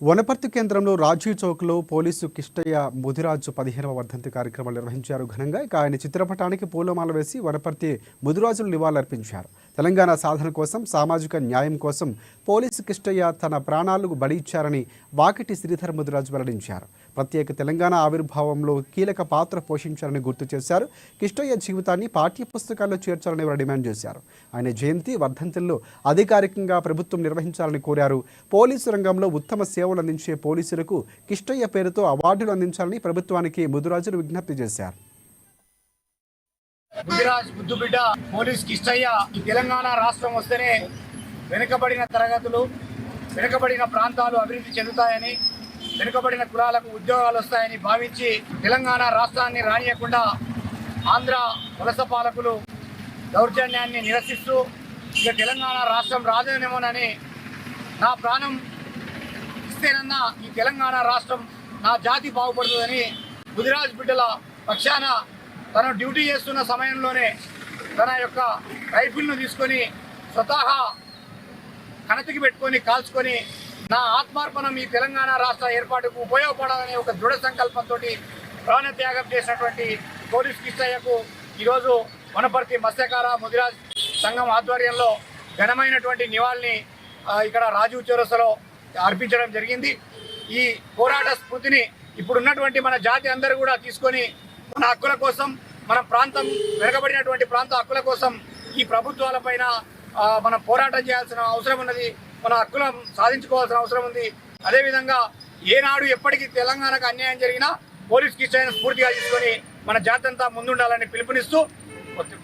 వనపర్తి కేంద్రంలో రాజీవ్ చౌక్లో పోలీసు కిష్టయ్య ముదిరాజు 15వ వర్ధంతి కార్యక్రమాలు నిర్వహించారు. ఘనంగా ఆయన చిత్రపటానికి పూలమాల వేసి వనపర్తి ముదిరాజులు నివాళులర్పించారు. తెలంగాణ సాధన కోసం, సామాజిక న్యాయం కోసం పోలీసు కిష్టయ్య తన ప్రాణాలకు బలి ఇచ్చారని వాకిటి శ్రీధర్ ముదిరాజు వెల్లడించారు. ప్రత్యేక తెలంగాణ ఆవిర్భావంలో కీలక పాత్ర పోషించారని గుర్తు చేశారు. కిష్టయ్య జీవితాన్ని పాఠ్యపుస్తకాల్లో చేర్చాలని వారు డిమాండ్ చేశారు. ఆయన జయంతి వర్ధంతుల్లో అధికారికంగా ప్రభుత్వం నిర్వహించాలని కోరారు. పోలీసు రంగంలో ఉత్తమ సేవలు అందించే పోలీసులకు కిష్టయ్య పేరుతో అవార్డులు అందించాలని ప్రభుత్వానికి ముదిరాజులు విజ్ఞప్తి చేశారు. ముదిరాజ్ ముద్దుబిడ్డ పోలీస్ కిష్టయ్య ఈ తెలంగాణ రాష్ట్రం వస్తేనే వెనుకబడిన తరగతులు, వెనుకబడిన ప్రాంతాలు అభివృద్ధి చెందుతాయని, వెనుకబడిన కులాలకు ఉద్యోగాలు వస్తాయని భావించి తెలంగాణ రాష్ట్రాన్ని రానియకుండా ఆంధ్ర వలస పాలకులు దౌర్జన్యాన్ని నిరసిస్తూ ఇక తెలంగాణ రాష్ట్రం రాదేమోనని, నా ప్రాణం ఇస్తేనన్నా ఈ తెలంగాణ రాష్ట్రం నా జాతి బాగుపడుతుందని ముదిరాజ్ బిడ్డల పక్షాన తను డ్యూటీ చేస్తున్న సమయంలోనే తన యొక్క రైఫిల్ను తీసుకొని స్వతహా కణతికి పెట్టుకొని కాల్చుకొని నా ఆత్మార్పణం ఈ తెలంగాణ రాష్ట్ర ఏర్పాటుకు ఉపయోగపడాలనే ఒక దృఢ సంకల్పంతో ప్రాణత్యాగం చేసినటువంటి పోలీస్ కిష్టయ్యకు ఈరోజు వనపర్తి మత్స్యకార ముదిరాజ్ సంఘం ఆధ్వర్యంలో ఘనమైనటువంటి నివాళిని ఇక్కడ రాజీవ్ చౌరస్తాలో అర్పించడం జరిగింది. ఈ పోరాట స్ఫూర్తిని ఇప్పుడున్నటువంటి మన జాతి అందరూ కూడా తీసుకొని మన హక్కుల కోసం, మన ప్రాంతం వెనుకబడినటువంటి ప్రాంత హక్కుల కోసం ఈ ప్రభుత్వాలపైన మనం పోరాటం చేయాల్సిన అవసరం ఉన్నది. మన హక్కులను సాధించుకోవాల్సిన అవసరం ఉంది. అదేవిధంగా ఏనాడు ఎప్పటికీ తెలంగాణకు అన్యాయం జరిగినా పోలీస్ కిష్టయ్యను స్ఫూర్తిగా తీసుకొని మన జాతి అంతా ముందుండాలని పిలుపునిస్తూ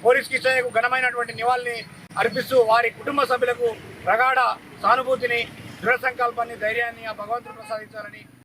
పోలీస్ కిష్టయ్యకు ఘనమైనటువంటి నివాళిని అర్పిస్తూ వారి కుటుంబ సభ్యులకు ప్రగాఢ సానుభూతిని, దృఢ సంకల్పాన్ని, ధైర్యాన్ని ఆ భగవంతుడు ప్రసాదించాలని